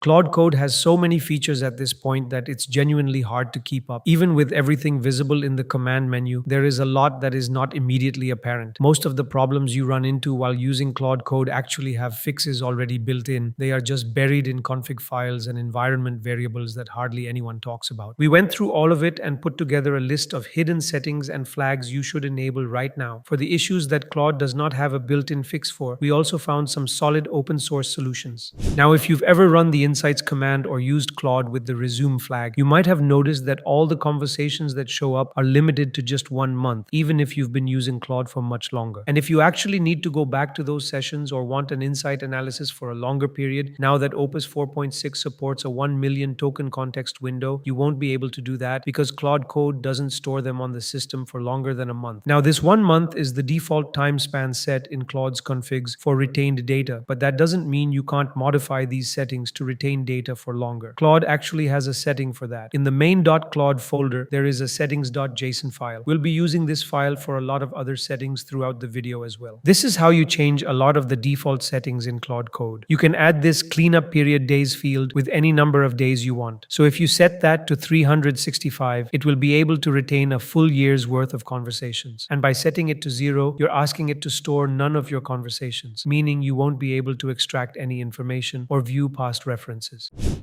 Claude Code has so many features at this point that it's genuinely hard to keep up. Even with everything visible in the command menu, there is a lot that is not immediately apparent. Most of the problems you run into while using Claude Code actually have fixes already built in. They are just buried in config files and environment variables that hardly anyone talks about. We went through all of it and put together a list of hidden settings and flags you should enable right now. For the issues that Claude does not have a built-in fix for, we also found some solid open source solutions. Now, if you've ever run the insights command or used Claude with the resume flag, you might have noticed that all the conversations that show up are limited to just 1 month, even if you've been using Claude for much longer. And if you actually need to go back to those sessions or want an insight analysis for a longer period, now that Opus 4.6 supports a 1 million token context window, you won't be able to do that because Claude Code doesn't store them on the system for longer than a month. Now, this 1 month is the default time span set in Claude's configs for retained data, but that doesn't mean you can't modify these settings to retain data for longer. Claude actually has a setting for that. In the main.claude folder, there is a settings.json file. We'll be using this file for a lot of other settings throughout the video as well. This is how you change a lot of the default settings in Claude Code. You can add this cleanup period days field with any number of days you want. So if you set that to 365, it will be able to retain a full year's worth of conversations. And by setting it to 0, you're asking it to store none of your conversations, meaning you won't be able to extract any information or view past references.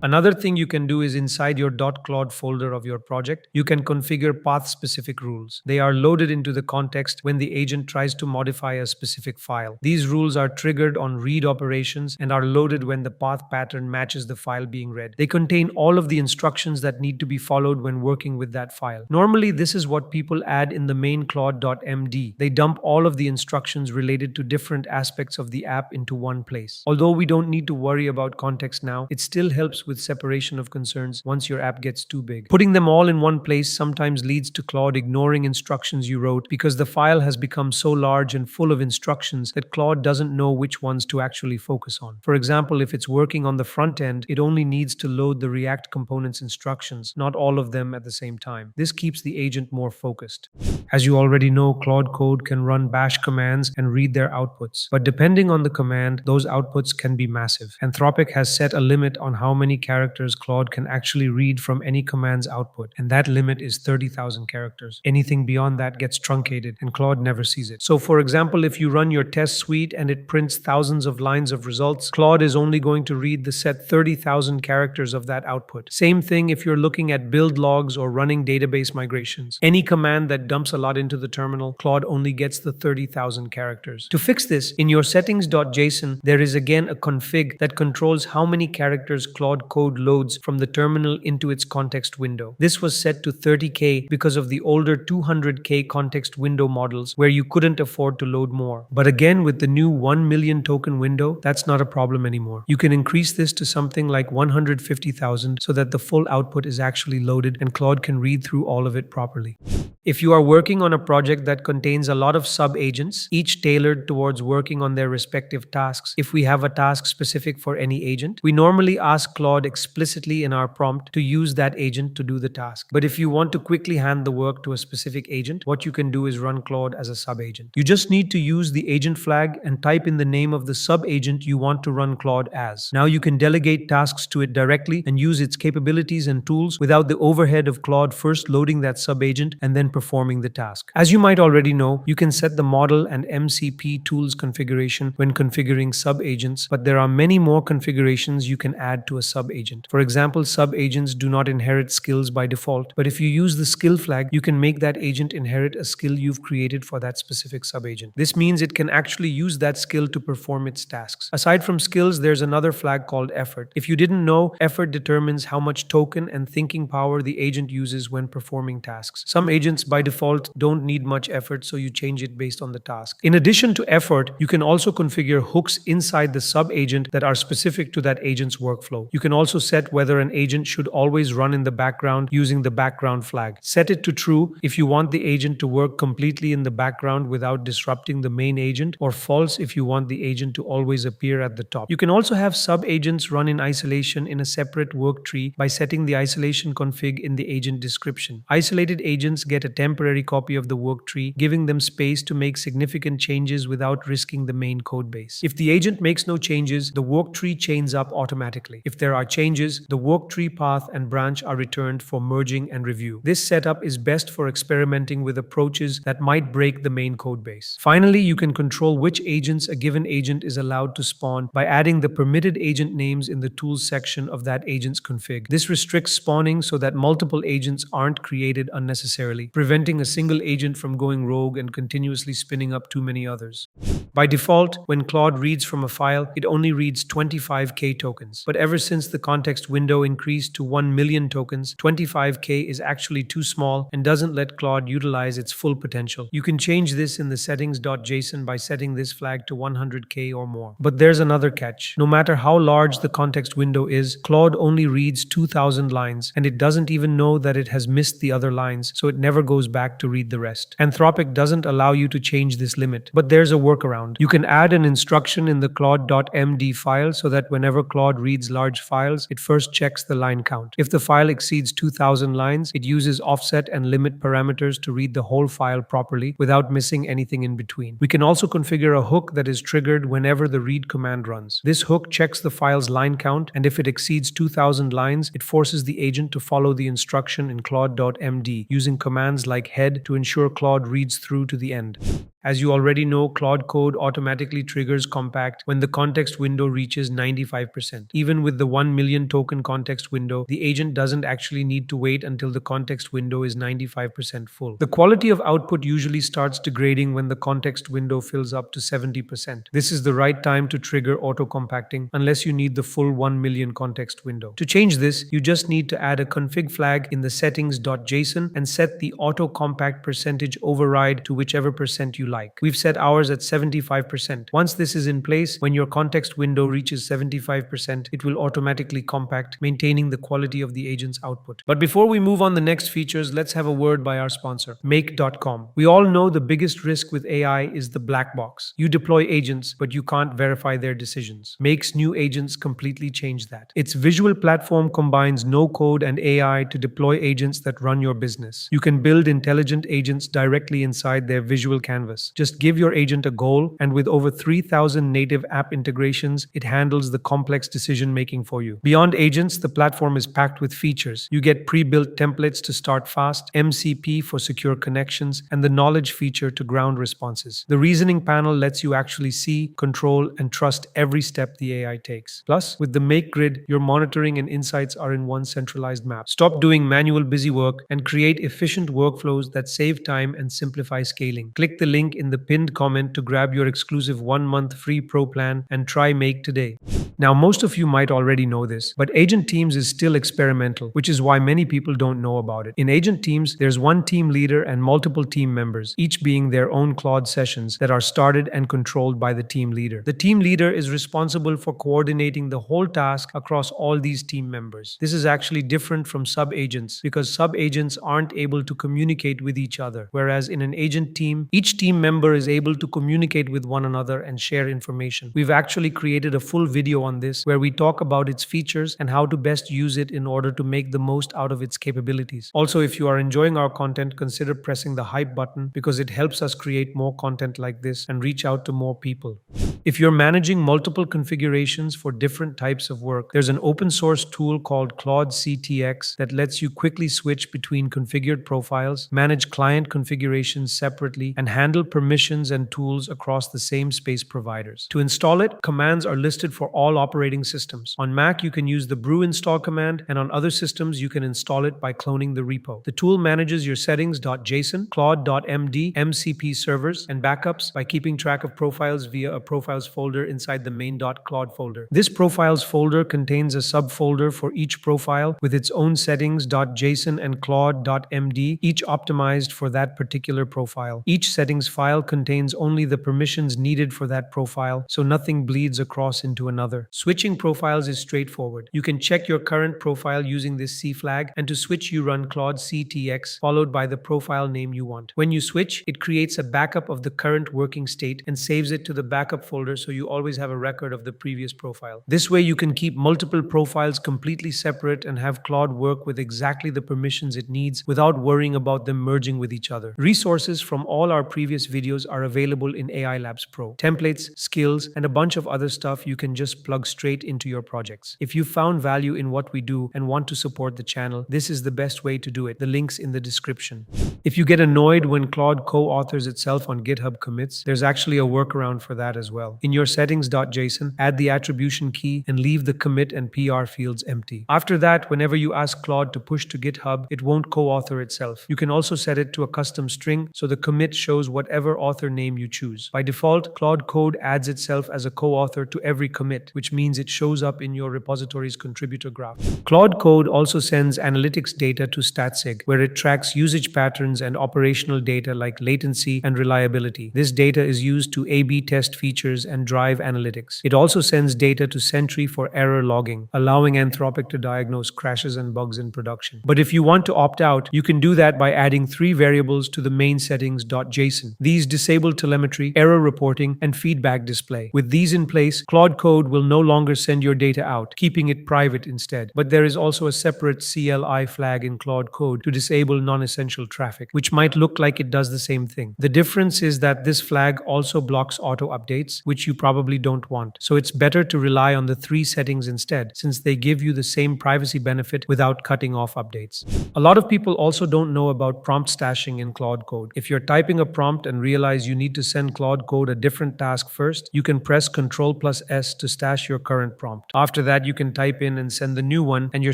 Another thing you can do is inside your .claude folder of your project, you can configure path-specific rules. They are loaded into the context when the agent tries to modify a specific file. These rules are triggered on read operations and are loaded when the path pattern matches the file being read. They contain all of the instructions that need to be followed when working with that file. Normally, this is what people add in the main claude.md. They dump all of the instructions related to different aspects of the app into one place. Although we don't need to worry about context now, it still helps with separation of concerns once your app gets too big. Putting them all in one place sometimes leads to Claude ignoring instructions you wrote because the file has become so large and full of instructions that Claude doesn't know which ones to actually focus on. For example, if it's working on the front end, it only needs to load the React components instructions, not all of them at the same time. This keeps the agent more focused. As you already know, Claude Code can run bash commands and read their outputs. But depending on the command, those outputs can be massive. Anthropic has set a limit on how many characters Claude can actually read from any command's output, and that limit is 30,000 characters. Anything beyond that gets truncated, and Claude never sees it. So for example, if you run your test suite and it prints thousands of lines of results, Claude is only going to read the set 30,000 characters of that output. Same thing if you're looking at build logs or running database migrations. Any command that dumps a lot into the terminal, Claude only gets the 30,000 characters. To fix this, in your settings.json, there is again a config that controls how many characters Claude Code loads from the terminal into its context window. This was set to 30K because of the older 200K context window models where you couldn't afford to load more. But again, with the new 1 million token window, that's not a problem anymore. You can increase this to something like 150,000 so that the full output is actually loaded and Claude can read through all of it properly. If you are working on a project that contains a lot of sub-agents, each tailored towards working on their respective tasks, if we have a task specific for any agent, we normally ask Claude explicitly in our prompt to use that agent to do the task. But if you want to quickly hand the work to a specific agent, what you can do is run Claude as a sub-agent. You just need to use the agent flag and type in the name of the sub-agent you want to run Claude as. Now you can delegate tasks to it directly and use its capabilities and tools without the overhead of Claude first loading that sub-agent and then performing the task. As you might already know, you can set the model and MCP tools configuration when configuring sub-agents, but there are many more configurations you can add to a sub-agent. For example, sub-agents do not inherit skills by default, but if you use the skill flag, you can make that agent inherit a skill you've created for that specific sub-agent. This means it can actually use that skill to perform its tasks. Aside from skills, there's another flag called effort. If you didn't know, effort determines how much token and thinking power the agent uses when performing tasks. Some agents by default don't need much effort, so you change it based on the task. In addition to effort, you can also configure hooks inside the sub-agent that are specific to that agent's workflow. You can also set whether an agent should always run in the background using the background flag. Set it to true if you want the agent to work completely in the background without disrupting the main agent, or false if you want the agent to always appear at the top. You can also have sub-agents run in isolation in a separate work tree by setting the isolation config in the agent description. Isolated agents get a temporary copy of the work tree, giving them space to make significant changes without risking the main code base. If the agent makes no changes, the work tree chains up automatically. automatically. If there are changes, the work tree path and branch are returned for merging and review. This setup is best for experimenting with approaches that might break the main codebase. Finally, you can control which agents a given agent is allowed to spawn by adding the permitted agent names in the tools section of that agent's config. This restricts spawning so that multiple agents aren't created unnecessarily, preventing a single agent from going rogue and continuously spinning up too many others. By default, when Claude reads from a file, it only reads 25K tokens. But ever since the context window increased to 1 million tokens, 25K is actually too small and doesn't let Claude utilize its full potential. You can change this in the settings.json by setting this flag to 100K or more. But there's another catch. No matter how large the context window is, Claude only reads 2000 lines, and it doesn't even know that it has missed the other lines, so it never goes back to read the rest. Anthropic doesn't allow you to change this limit, but there's a workaround. You can add an instruction in the claude.md file so that whenever Claude reads large files, it first checks the line count. If the file exceeds 2000 lines, it uses offset and limit parameters to read the whole file properly without missing anything in between. We can also configure a hook that is triggered whenever the read command runs. This hook checks the file's line count, and if it exceeds 2000 lines, it forces the agent to follow the instruction in claude.md using commands like head to ensure Claude reads through to the end. As you already know, Claude Code automatically triggers compact when the context window reaches 95%. Even with the 1 million token context window, the agent doesn't actually need to wait until the context window is 95% full. The quality of output usually starts degrading when the context window fills up to 70%. This is the right time to trigger auto-compacting unless you need the full 1 million context window. To change this, you just need to add a config flag in the settings.json and set the auto-compact percentage override to whichever percent you like. We've set ours at 75%. Once this is in place, when your context window reaches 75%, it will automatically compact, maintaining the quality of the agent's output. But before we move on the next features, let's have a word by our sponsor, Make.com. We all know the biggest risk with AI is the black box. You deploy agents, but you can't verify their decisions. Make's new agents completely change that. Its visual platform combines no-code and AI to deploy agents that run your business. You can build intelligent agents directly inside their visual canvas. Just give your agent a goal, and with over 3,000 native app integrations, it handles the complex decision-making for you. Beyond agents, the platform is packed with features. You get pre-built templates to start fast, MCP for secure connections, and the knowledge feature to ground responses. The reasoning panel lets you actually see, control, and trust every step the AI takes. Plus, with the Make Grid, your monitoring and insights are in one centralized map. Stop doing manual busy work and create efficient workflows that save time and simplify scaling. Click the link in the pinned comment to grab your exclusive 1-month free pro plan and try Make today. Now, most of you might already know this, but Agent Teams is still experimental, which is why many people don't know about it. In Agent Teams, there's one team leader and multiple team members, each being their own Claude sessions that are started and controlled by the team leader. The team leader is responsible for coordinating the whole task across all these team members. This is actually different from sub-agents because sub-agents aren't able to communicate with each other, whereas in an agent team, each team member is able to communicate with one another and share information. We've actually created a full video on this where we talk about its features and how to best use it in order to make the most out of its capabilities. Also, if you are enjoying our content, consider pressing the hype button because it helps us create more content like this and reach out to more people. If you're managing multiple configurations for different types of work, there's an open source tool called Claude CTX that lets you quickly switch between configured profiles, manage client configurations separately, and handle permissions and tools across the same space providers. To install it, commands are listed for all operating systems. On Mac, you can use the brew install command, and on other systems, you can install it by cloning the repo. The tool manages your settings.json, claude.md, MCP servers, and backups by keeping track of profiles via a profiles folder inside the main.claude folder. This profiles folder contains a subfolder for each profile with its own settings.json and claude.md, each optimized for that particular profile. Each settings file contains only the permissions needed for that profile, so nothing bleeds across into another. Switching profiles is straightforward. You can check your current profile using this C flag, and to switch you run Claude CTX followed by the profile name you want. When you switch, it creates a backup of the current working state and saves it to the backup folder so you always have a record of the previous profile. This way you can keep multiple profiles completely separate and have Claude work with exactly the permissions it needs without worrying about them merging with each other. Resources from all our previous previous videos are available in AI Labs Pro. Templates, skills, and a bunch of other stuff you can just plug straight into your projects. If you found value in what we do and want to support the channel, this is the best way to do it. The link's in the description. If you get annoyed when Claude co-authors itself on GitHub commits, there's actually a workaround for that as well. In your settings.json, add the attribution key and leave the commit and PR fields empty. After that, whenever you ask Claude to push to GitHub, it won't co-author itself. You can also set it to a custom string so the commit shows whatever author name you choose. By default, Claude Code adds itself as a co-author to every commit, which means it shows up in your repository's contributor graph. Claude Code also sends analytics data to StatSig, where it tracks usage patterns and operational data like latency and reliability. This data is used to A/B test features and drive analytics. It also sends data to Sentry for error logging, allowing Anthropic to diagnose crashes and bugs in production. But if you want to opt out, you can do that by adding 3 variables to the main settings.json. These disable telemetry, error reporting, and feedback display. With these in place, Claude Code will no longer send your data out, keeping it private instead. But there is also a separate CLI flag in Claude Code to disable non-essential traffic, which might look like it does the same thing. The difference is that this flag also blocks auto updates, which you probably don't want. So it's better to rely on the 3 settings instead, since they give you the same privacy benefit without cutting off updates. A lot of people also don't know about prompt stashing in Claude Code. If you're typing a prompt and realize you need to send Claude Code a different task first, you can press Ctrl+S to stash your current prompt. After that, you can type in and send the new one, and your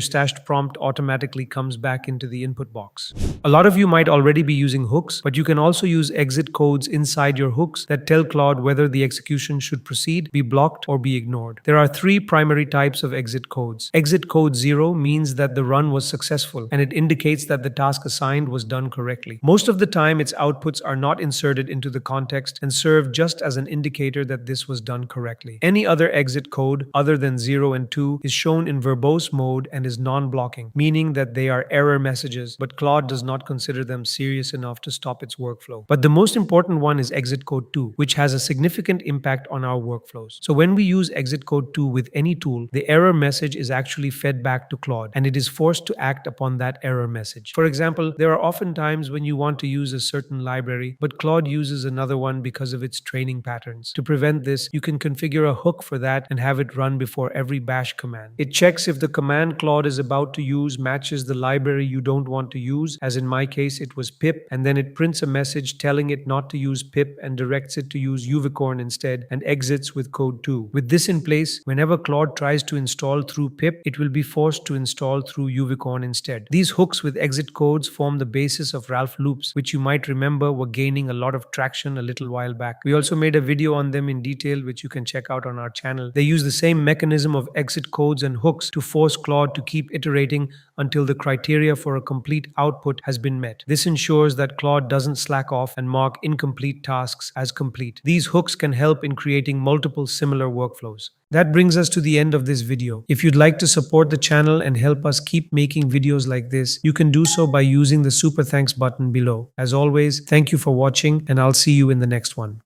stashed prompt automatically comes back into the input box. A lot of you might already be using hooks, but you can also use exit codes inside your hooks that tell Claude whether the execution should proceed, be blocked, or be ignored. There are 3 primary types of exit codes. Exit code 0 means that the run was successful, and it indicates that the task assigned was done correctly. Most of the time, its outputs are not inserted into the context and serve just as an indicator that this was done correctly. Any other exit code other than 0 and 2 is shown in verbose mode and is non-blocking, meaning that they are error messages, but Claude does not consider them serious enough to stop its workflow. But the most important one is exit code 2, which has a significant impact on our workflows. So when we use exit code 2 with any tool, the error message is actually fed back to Claude, and it is forced to act upon that error message. For example, there are often times when you want to use a certain library, but Claude uses another one because of its training patterns. To prevent this, you can configure a hook for that and have it run before every bash command. It checks if the command Claude is about to use matches the library you don't want to use, as in my case it was pip, and then it prints a message telling it not to use pip and directs it to use Uvicorn instead, and exits with code 2. With this in place, whenever Claude tries to install through pip, it will be forced to install through Uvicorn instead. These hooks with exit codes form the basis of Ralph loops, which you might remember were gaining a lot of traction a little while back. We also made a video on them in detail, which you can check out on our channel. They use the same mechanism of exit codes and hooks to force Claude to keep iterating until the criteria for a complete output has been met. This ensures that Claude doesn't slack off and mark incomplete tasks as complete. These hooks can help in creating multiple similar workflows. That brings us to the end of this video. If you'd like to support the channel and help us keep making videos like this, you can do so by using the super thanks button below. As always, thank you for watching, and I'll see you in the next one.